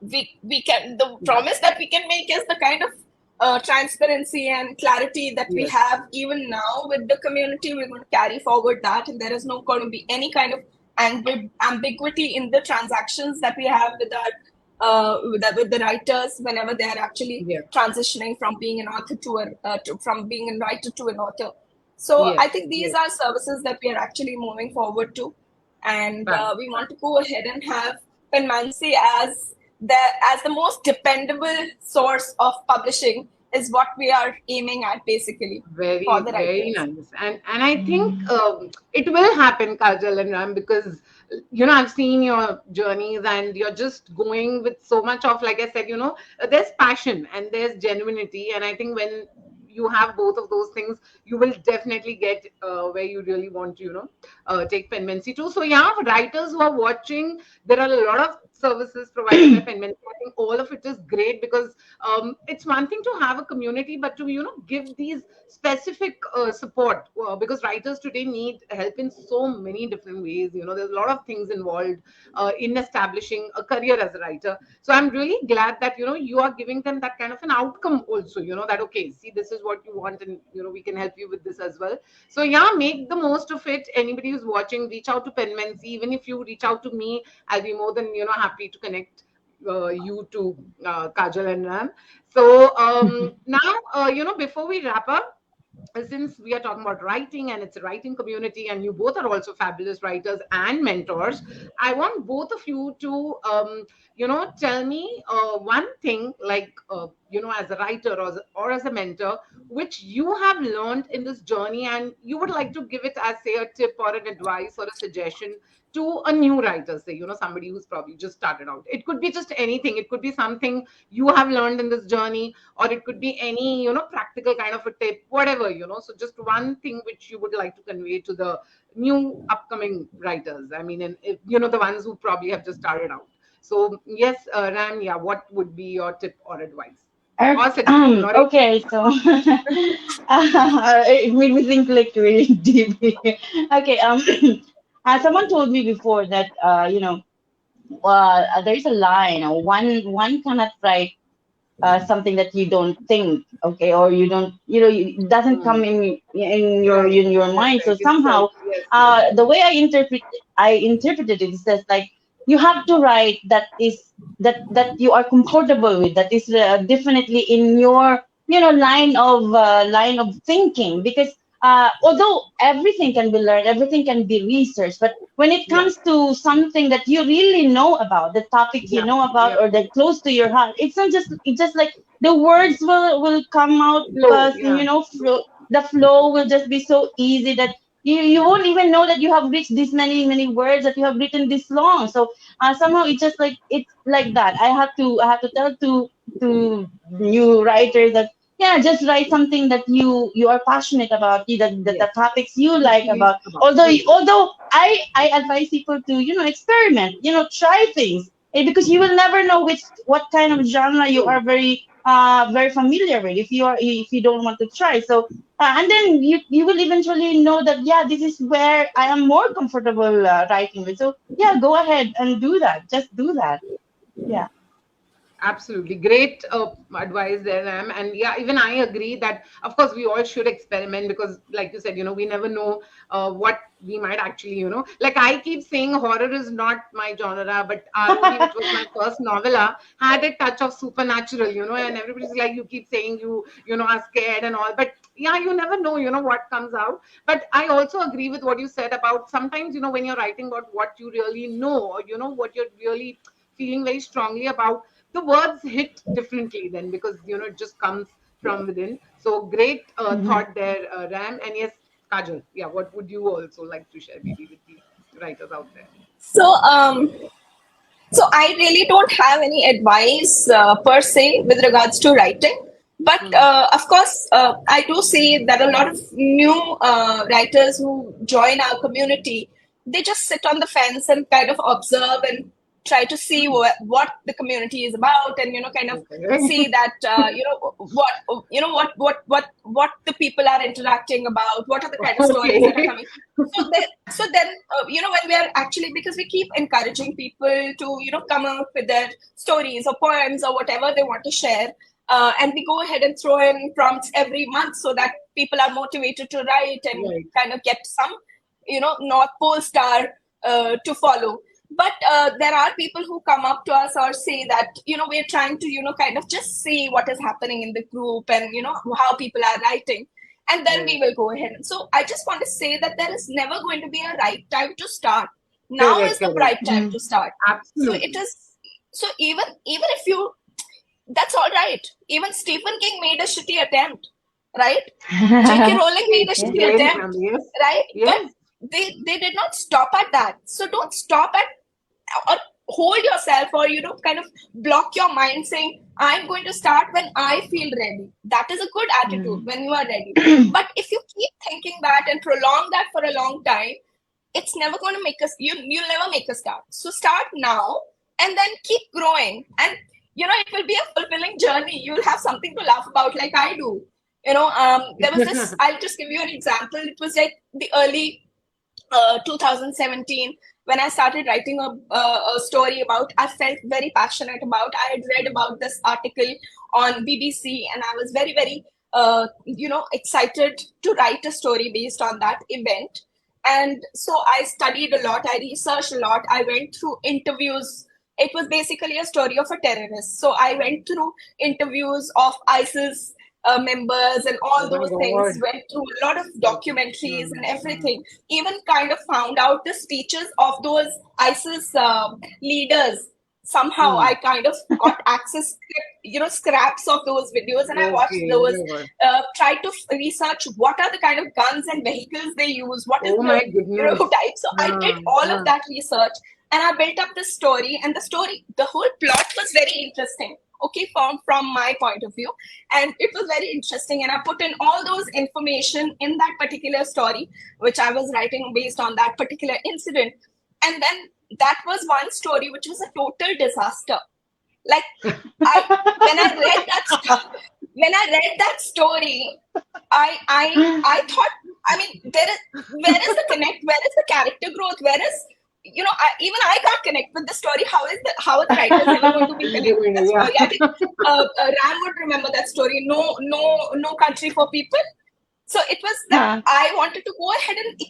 we can, the Yeah. promise that we can make is the kind of transparency and clarity that we Yes. have even now with the community. We're going to carry forward that, and there is no going to be any kind of ambiguity in the transactions that we have with our with the writers, whenever they are actually Yeah. transitioning from being an author from being a writer to an author. So Yes. I think these Yes. are services that we are actually moving forward to, and Fine. we want to go ahead and have Penmancy the as the most dependable source of publishing, is what we are aiming at, basically, for Very, the very writers. nice. And I think it will happen, Kajal and Ram, because I've seen your journeys and you're just going with so much of, like I said, there's passion and there's genuinity. And I think when you have both of those things, you will definitely get where you really want to, take Penmancy to. So yeah, for writers who are watching, there are a lot of services provided by Penmancy. I think all of it is great, because it's one thing to have a community, but to give these specific support, because writers today need help in so many different ways. There's a lot of things involved in establishing a career as a writer. So I'm really glad that you are giving them that kind of an outcome also, that okay, see, this is what you want, and we can help you with this as well. So yeah, make the most of it. Anybody who's watching, reach out to Penmancy. Even if you reach out to me, I'll be more than happy to connect you to Kajal and Ram. So now, before we wrap up, since we are talking about writing and it's a writing community, and you both are also fabulous writers and mentors, I want both of you to, tell me one thing, like, as a writer, or as a mentor, which you have learned in this journey, and you would like to give it as, say, a tip or an advice or a suggestion to a new writer, say, somebody who's probably just started out. It could be just anything. It could be something you have learned in this journey, or it could be any practical kind of a tip, whatever. So just one thing which you would like to convey to the new upcoming writers, I mean, and if, the ones who probably have just started out. So yes, Ram, yeah, what would be your tip or advice or suggestion or any? Okay, so it made me think like really deeply. Okay, someone told me before that there's a line, one cannot write something that you don't think, okay, or you don't, it doesn't come Hmm. in Right, your right, mind. right. So Itself, somehow, yes, yes. the way I interpreted it is that, like, you have to write that you are comfortable with, that is definitely in your line of thinking, because although everything can be learned, everything can be researched, but when it Yeah. comes to something that you really know about, the topic you Yeah. know about, Yeah. or that close to your heart, it's not just, it's just like the words will come out Flow. fast, and Yeah. the flow will just be so easy that you won't even know that you have reached this many words, that you have written this long. So somehow it's just like, it's like that. I have to tell to new writers that, yeah, just write something that you are passionate about, the Yes. topics you You like feel about. about. Although I advise people to, experiment, try things. Because you will never know what kind of genre you True. are very familiar with, if you don't want to try. So and then you will eventually know that, yeah, this is where I am more comfortable writing with. So yeah, go ahead and do that. Just do that. Yeah. Absolutely. Great advice there, Ram. And yeah, even I agree that, of course, we all should experiment because, like you said, we never know what we might actually, like I keep saying horror is not my genre, but ROV, which was my first novella, had a touch of supernatural, and everybody's like, you keep saying are scared and all. But yeah, you never know, what comes out. But I also agree with what you said about sometimes, when you're writing about what you really know, or, what you're really feeling very strongly about, the words hit differently then, because it just comes from within. So great Mhm. thought there, Ram. And yes, Kajal, yeah, what would you also like to share maybe with the writers out there? So, so I really don't have any advice per se with regards to writing. But Hmm. of course, I do see that a lot of new writers who join our community, they just sit on the fence and kind of observe and try to see Hmm. what the community is about, and kind of Okay. see that what the people are interacting about, what are the kind of stories that are Okay. coming. So then, when we are actually, because we keep encouraging people to, come up with their stories or poems or whatever they want to share. And we go ahead and throw in prompts every month so that people are motivated to write and Right. kind of get some, North Pole star to follow. But there are people who come up to us or say that, we're trying to, kind of just see what is happening in the group and, how people are writing, and then we Right. will go ahead. So I just want to say that there is never going to be a right time to start. Now is Correct. the Correct. right time to start. So it Absolutely. is. So even if you, that's all right. Even Stephen King made a shitty attempt, right? J.K. Rowling made a Yeah. shitty Very attempt, family. Yes. right? But Yes. they did not stop at that. So don't stop at, or hold yourself, or kind of block your mind saying, I'm going to start when I feel ready. That is a good attitude, Mm. when you are ready. But if you keep thinking that and prolong that for a long time, it's never going to make us, you'll never make a start. So start now, and then keep growing, and it will be a fulfilling journey. You'll have something to laugh about, like I do. There was this, I'll just give you an example. It was like the early 2017, when I started writing a story about, I felt very passionate about. I had read about this article on BBC, and I was very, very, excited to write a story based on that event. And so I studied a lot, I researched a lot, I went through interviews. It was basically a story of a terrorist. So I went through interviews of ISIS members and Oh all my those things, God. went through a lot of documentaries and Mm. everything, even kind of found out the speeches of those ISIS leaders. Somehow Mm. I kind of got access, scraps of those videos, and I watched Okay. Oh those, my God. tried to research what are the kind of guns and vehicles they use, what is Oh the, my goodness. type. So I did all of Uh. that research, and I built up this story, and the whole plot was very interesting, okay, from my point of view. And it was very interesting, and I put in all those information in that particular story, which I was writing based on that particular incident. And then that was one story which was a total disaster. Like, I when I read that when I read that story, I thought, I mean, where is the connect, where is the character growth, where is, even I can't connect with the story. How are the writers ever going to be connect with that Yeah. story? I think Ram would remember that story. No country for people. So it was that Huh. I wanted to go ahead and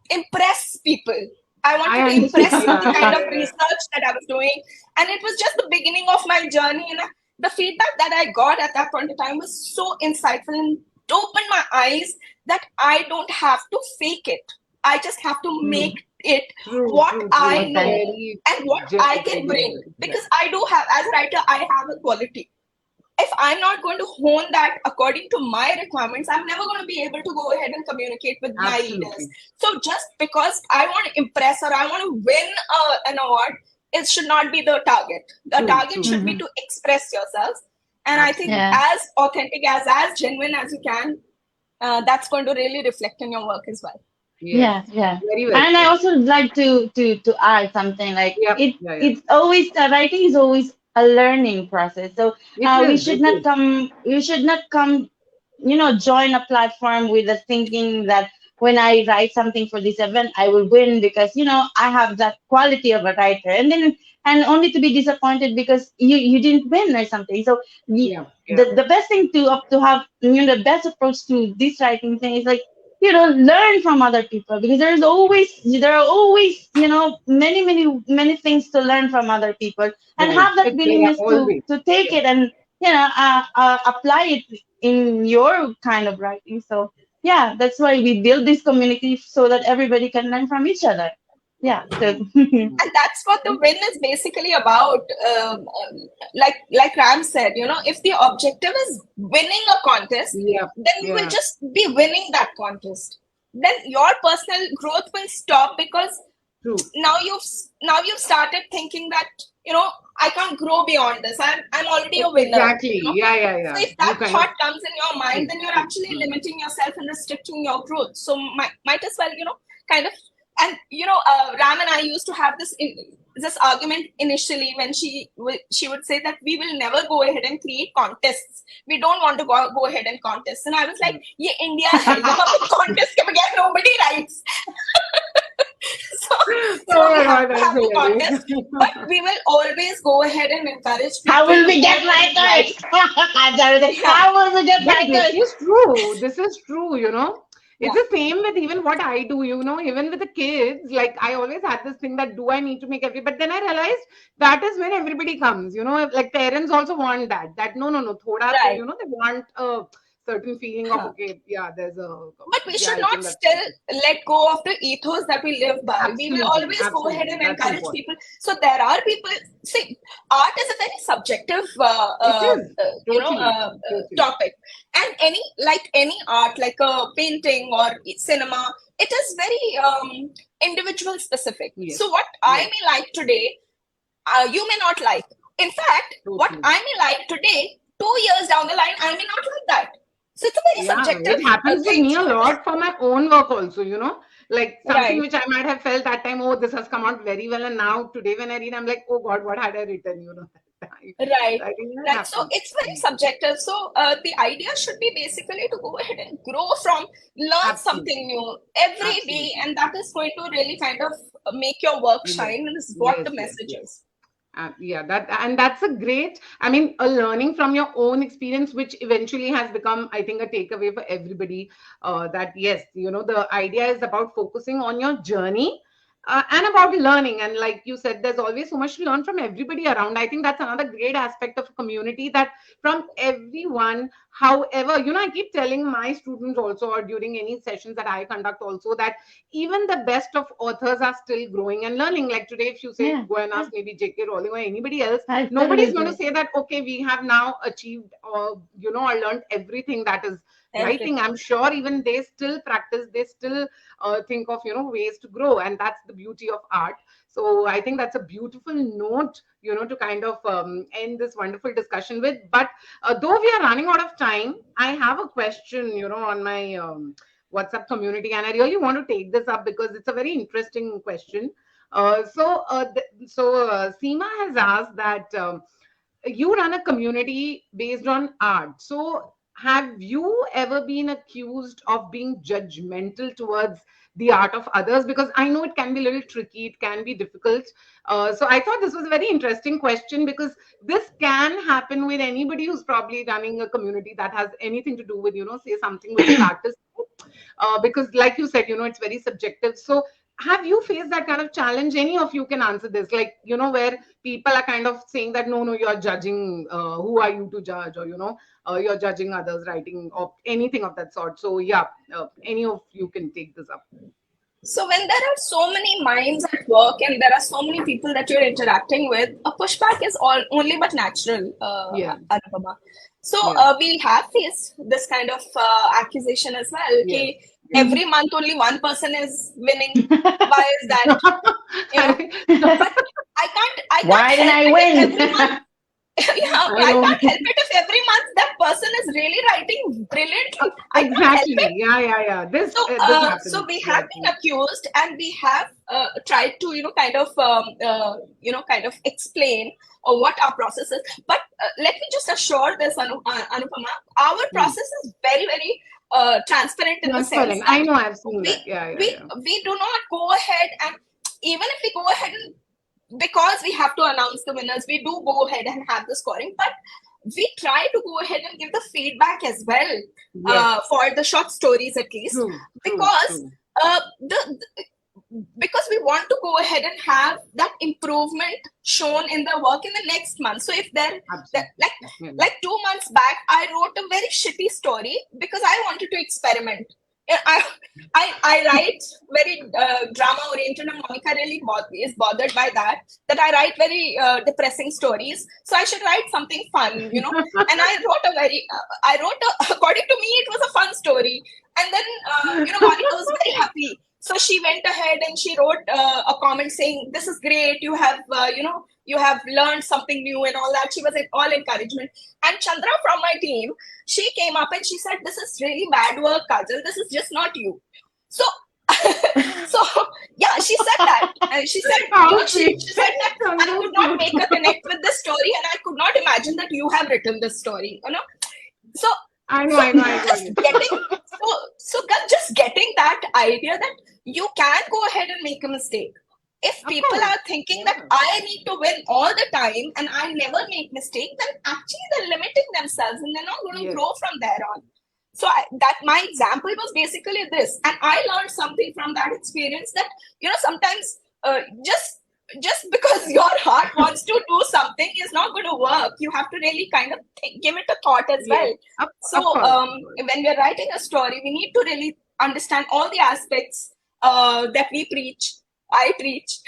impress people. I I wanted to understand. impress with Yeah. the kind Yeah. of Yeah. research that I was doing, and it was just the beginning of my journey. And the feedback that I got at that point in time was so insightful, and opened my eyes that I don't have to fake it. I just have to True, make it true, what true, true. I know Very, and what I can very bring. well Because said. I do have, as a writer, I have a quality. If I'm not going to hone that according to my requirements, I'm never going to be able to go ahead and communicate with my readers. Absolutely. So just because I want to impress or I want to win an award, it should not be the target. The True, target true. should be Mhm. to express yourselves. And I think Absolutely. Yeah. as authentic, as genuine as you can, that's going to really reflect in your work as well. Yes. Yeah, yeah. Very well And I said. also would like to add something like Yep. Yeah, yeah. it's always writing is always a learning process. So It we is. should It not is. come join a platform with the thinking that when I write something for this event I will win because I have that quality of a writer, and only to be disappointed because you didn't win or something. So Yeah. Yeah. the best thing to have, the best approach to this writing thing is like, learn from other people, because there are always, many things to learn from other people, and Right. have that There are willingness to always. take Yeah. it and apply it in your kind of writing. So yeah, that's why we build this community so that everybody can learn from each other. Yeah. So And that's what the win is basically about. Like Ram said, if the objective is winning a contest, Yeah. then you will Yeah. just be winning that contest. Then your personal growth will stop because True. now you've started thinking that I can't grow beyond this. I'm already a winner. Exactly. Yeah. Yeah. So Yeah. if You that kind of. thought comes in your mind, True. then you're True. actually True. limiting yourself and restricting your growth. So might as well, kind of. And Ram and I used to have this argument initially when she would say that we will never go ahead and create contests. We don't want to go ahead and contest. And I was like, ये India है, यहाँ पे contest के बगैर nobody writes. so, Oh so we my have God, to that's have the hilarious. contest, but we will always go ahead and encourage how people will to we go get ahead and write. writers? Yeah, How will we get But this writers? is true. This is true. It's yeah, the same with even what I do, even with the kids. Like I always had this thing that do I need to make but then I realized that is when everybody comes, like parents also want that no, no, no, thoda to, right. they want a certain feeling of, Huh. okay, yeah, there's a, But we yeah, should I not think that's still important. let go of the ethos that we live by. We will Absolutely, always go ahead absolutely. and That's encourage important. people. So there are people. See, art is a very subjective, It is totally, totally. topic, and any art, like a painting or cinema, it is very individual specific. Yes, So what I yes, may like today, you may not like. In fact, what totally. I may like today, 2 years down the line, I may not like that. So it's a very Yeah, subjective it happens with thing. me a lot for my own work also. Like something Right. which I might have felt that time, oh, this has come out very well. And now today when I read, I'm like, oh God, what had I written? That time. Right, So I think that right. So happens. it's very subjective. So the idea should be basically to go ahead and grow from, learn something Absolutely. new every day, Absolutely. and that is going to really kind of make your work Yes. shine, and is what Yes, the yes, message yes. is. Yeah, that's a great, I mean, a learning from your own experience, which eventually has become, I think, a takeaway for everybody. That yes, the idea is about focusing on your journey. And about learning, and like you said, there's always so much to learn from everybody around. I think that's another great aspect of a community, that from everyone. However, I keep telling my students also, or during any sessions that I conduct also, that even the best of authors are still growing and learning. Like today, if you say Yeah, go and yeah. ask maybe J.K. Rowling or anybody else, I totally nobody's going to agree. say that, okay, we have now achieved or learned everything that is writing. Everything. I'm sure even they still practice, they still think of ways to grow, and that's the beauty of art. So I think that's a beautiful note, to kind of end this wonderful discussion with. But though we are running out of time, I have a question, on my WhatsApp community, and I really want to take this up because it's a very interesting question. Seema has asked that you run a community based on art. So, have you ever been accused of being judgmental towards the art of others? Because I know it can be a little tricky, it can be difficult. So, I thought this was a very interesting question, because this can happen with anybody who's probably running a community that has anything to do with, say, something which is artistic. Because, like you said, it's very subjective. So, have you faced that kind of challenge? Any of you can answer this, like, where people are kind of saying that no, no, you're judging, who are you to judge, or you're judging others writing, or anything of that sort. So yeah, any of you can take this up. So when there are so many minds at work and there are so many people that you're interacting with, a pushback is all only but natural, Yeah, Anupama. So yeah. we have faced this kind of accusation as well. Yes. Ki every month only one person is winning. Why is that? You know, but I can't Why didn't help I it if every win? month. Yeah, I I know. can't help it if every month that person is really writing brilliantly. I can't help it. Exactly. Yeah, yeah, yeah. This So, this so happens. we Yeah, have been true. accused, and we have tried to, kind of explain what our process is. But let me just assure this, Anupama, our Hmm. process is very, very transparent in the sense Transparent. I that know. I've seen we that. Yeah, yeah, we yeah. we do not go ahead, and even if we go ahead and, because we have to announce the winners, we do go ahead and have the scoring, but we try to go ahead and give the feedback as well, Yes. for the short stories at least, True. True. because True. because we want to go ahead and have that improvement shown in the work in the next month. So if that Absolutely. Yeah. like 2 months back, I wrote a very shitty story because I wanted to experiment. Yeah, I write very drama oriented, and Monica really is bothered by that I write very depressing stories. So I should write something fun. And I wrote according to me, it was a fun story. And then Monica was very happy. So she went ahead and she wrote a comment saying, "This is great. You have you have learned something new and all that." She was all encouragement. And Chandra from my team, she came up and she said, "This is really bad work, Kajal. This is just not you." So, so yeah, she said that, and she said, How sweet. she said that I So could not cute. make a connect with this story, and I could not imagine that you have written this story. So, I know. so I know. I got just it. getting just getting that idea that you can go ahead and make a mistake. If Of people course. are thinking that Yeah. I need to win all the time and I never make mistake, then actually they're limiting themselves and they're not going to Yes. grow from there on. So that my example was basically this, and I learned something from that experience, that sometimes just because your heart wants to do something is not going to work. You have to really kind of give it a thought as Yes. well. Of So course. Of course. when we're writing a story, we need to really understand all the aspects that we preach. I preach.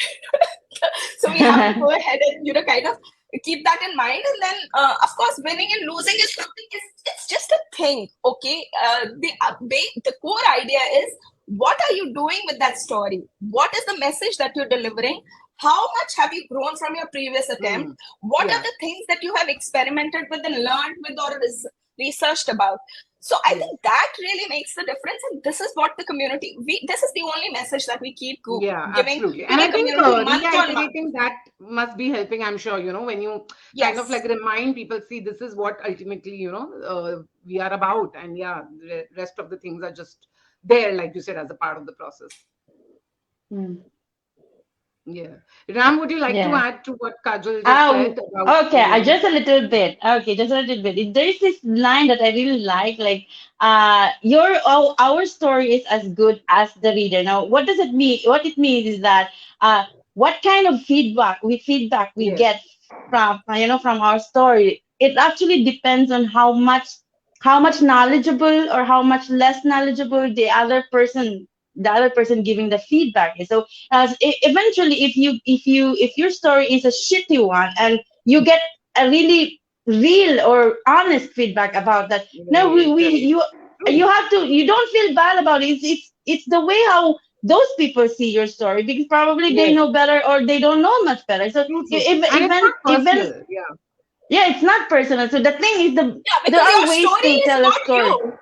So we have to go ahead and kind of keep that in mind, and then of course winning and losing is something. It's just a thing, okay? The core idea is, what are you doing with that story? What is the message that you're delivering? How much have you grown from your previous attempt? Mm. What are Yeah. the things that you have experimented with and learned with, or researched about? So I Yes. think that really makes the difference, and this is what the community. This is the only message that we keep Yeah, giving absolutely. to And the I think community month on month. reiterating that must be helping, I'm sure, when you kind of like Yes. remind people, see, this is what ultimately, we are about. And yeah, the rest of the things are just there, like you said, as a part of the process. Hmm. Yeah. Ram, would you like to Yeah. add to what Kajal just said about, Okay, just a little bit. Okay, just a little bit. There is this line that I really like, our story is as good as the reader. Now, what does it mean? What it means is that, what kind of feedback we yes, get from, from our story, it actually depends on how much knowledgeable or how much less knowledgeable the other person giving the feedback is. So eventually, if your story is a shitty one and you get a really real or honest feedback about that, no, right, right. you True. have to, you don't feel bad about it. It's the way how those people see your story, because probably they Yes, know better or they don't know much better. So true, true, true. even And it's not even personal. Yeah, yeah, it's not personal. So the thing is, Yeah, there because are your ways story to is tell a not story. you. true,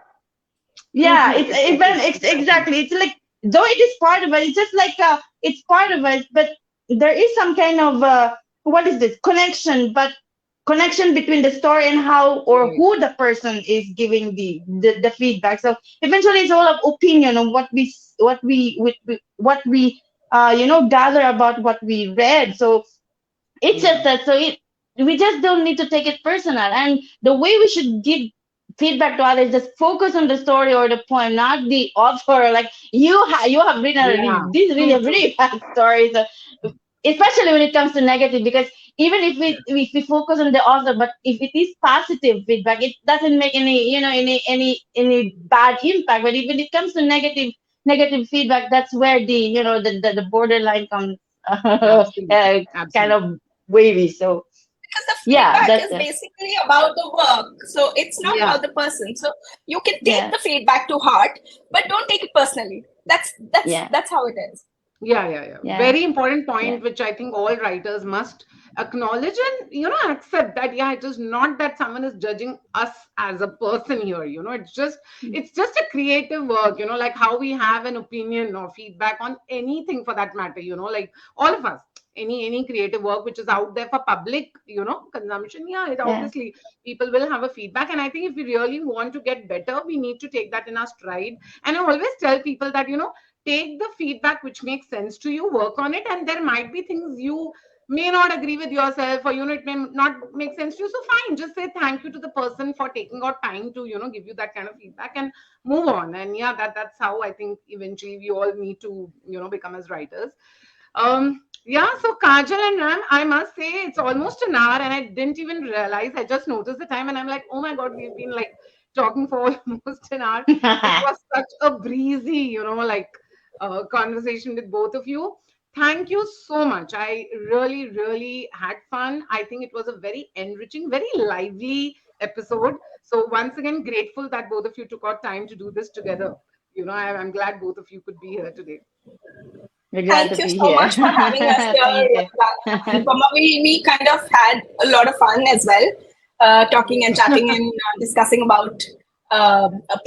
Yeah, true. Exactly, exactly. exactly. It's like, though it is part of it. It's just like, it's part of it, but there is some kind of, what is this connection? But connection between the story and how or Right. who the person is giving the feedback. So eventually, it's all of opinion on what we gather about what we read. So it's Yeah. just that. So we just don't need to take it personal, and the way we should give feedback to others, just focus on the story or the poem, not the author. Like you have written Yeah, these true, really true. really bad stories, especially when it comes to negative. Because even if we focus on the author, but if it is positive feedback, it doesn't make any bad impact. But if when it comes to negative feedback, that's where the borderline comes Absolutely, kind absolutely. of wavy. So Because the yeah, feedback that's is it. basically about the work, so it's not Yeah, about the person. So you can take Yeah, the feedback to heart, but don't take it personally. That's that's yeah, that's how it is. yeah, yeah, yeah. yeah, Very important yeah. point, which I think all writers must acknowledge and accept that. Yeah, it is not that someone is judging us as a person here. It's just a creative work. Like how we have an opinion or feedback on anything for that matter. Like all of us. Any creative work which is out there for public consumption, yeah, it Yeah. obviously people will have a feedback. And I think if we really want to get better, we need to take that in our stride. And I always tell people that take the feedback which makes sense to you, work on it, and there might be things you may not agree with yourself, or it may not make sense to you. So fine, just say thank you to the person for taking out time to give you that kind of feedback and move on. And yeah, that's how I think eventually we all need to become as writers. Yeah, so Kajal and Ram, I must say it's almost an hour and I didn't even realize. I just noticed the time and I'm like, oh my God, we've been like talking for almost an hour. It was such a breezy, conversation with both of you. Thank you so much. I really, really had fun. I think it was a very enriching, very lively episode. So once again, grateful that both of you took out time to do this together. I'm glad both of you could be here today. We're glad Thank to you be so here. much for having us here, Thank you. Anupama. We kind of had a lot of fun as well, talking and chatting and discussing about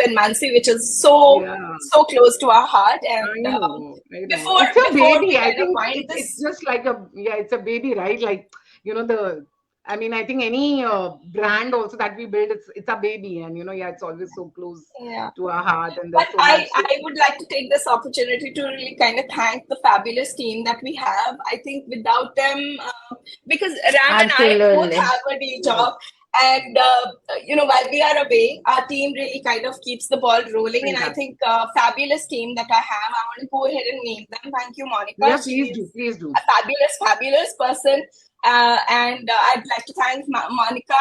Penmancy, which is so Yeah. so close to our heart. I And know, I know. before It's a before baby. we I kind of think wind it's this, just like it's a baby, right? Like, the, I mean, I think any brand also that we build, it's a baby. And, yeah, it's always so close yeah. to our heart. And But there's so I, much. I would like to take this opportunity to really kind of thank the fabulous team that we have. I think without them, because Ram and I both Absolutely. have a day Yes, job, and while we are away, our team really kind of keeps the ball rolling. And I fantastic. think fabulous team that I have. I want to go ahead and name them. Thank you, Monica. Yeah, She please do. is Please do. a fabulous person. And I'd like to thank Monica,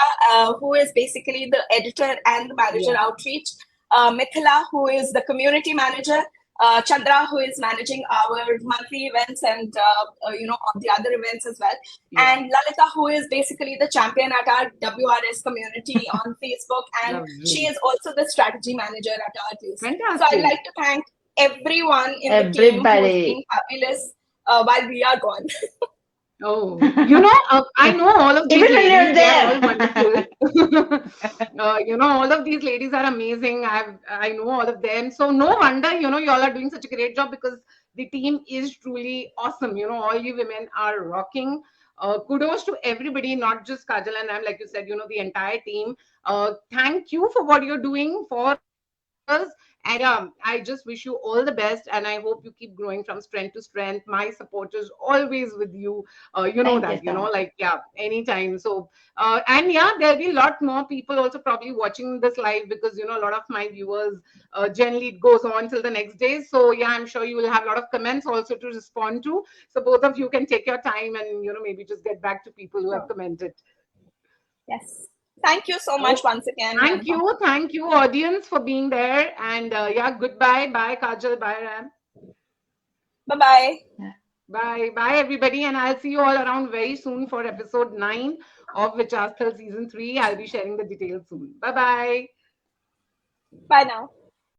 who is basically the editor and the manager Yeah. outreach. Mithila, who is the community manager, Chandra, who is managing our monthly events and all the other events as well, Yeah. and Lalita, who is basically the champion at our WRS community on Facebook, and she Lovely. is also the strategy manager at our place. So I'd Fantastic. like to thank everyone in the team who's been Everybody. fabulous while we are gone. Oh, I know all of these Even when ladies. you're They are all there. wonderful. All of these ladies are amazing. I know all of them. So no wonder, you all are doing such a great job because the team is truly awesome. All you women are rocking. Kudos to everybody, not just Kajal and I'm, like you said, the entire team. Thank you for what you're doing for us. And I just wish you all the best. And I hope you keep growing from strength to strength. My support is always with you. You know Thank you that, so much. like, yeah, anytime. So, and yeah, there'll be a lot more people also probably watching this live because, a lot of my viewers generally it goes on till the next day. So, yeah, I'm sure you will have a lot of comments also to respond to. So, both of you can take your time and, maybe just get back to people who have Sure. commented. Yes. Thank you so much Oh, once again, Anupam. thank you, audience, for being there. And yeah, goodbye. Bye, Kajal. Bye, Ram. Bye bye. Bye, bye, everybody. And I'll see you all around very soon for episode 9 of Vicharsthal season 3. I'll be sharing the details soon. Bye, bye. Bye now.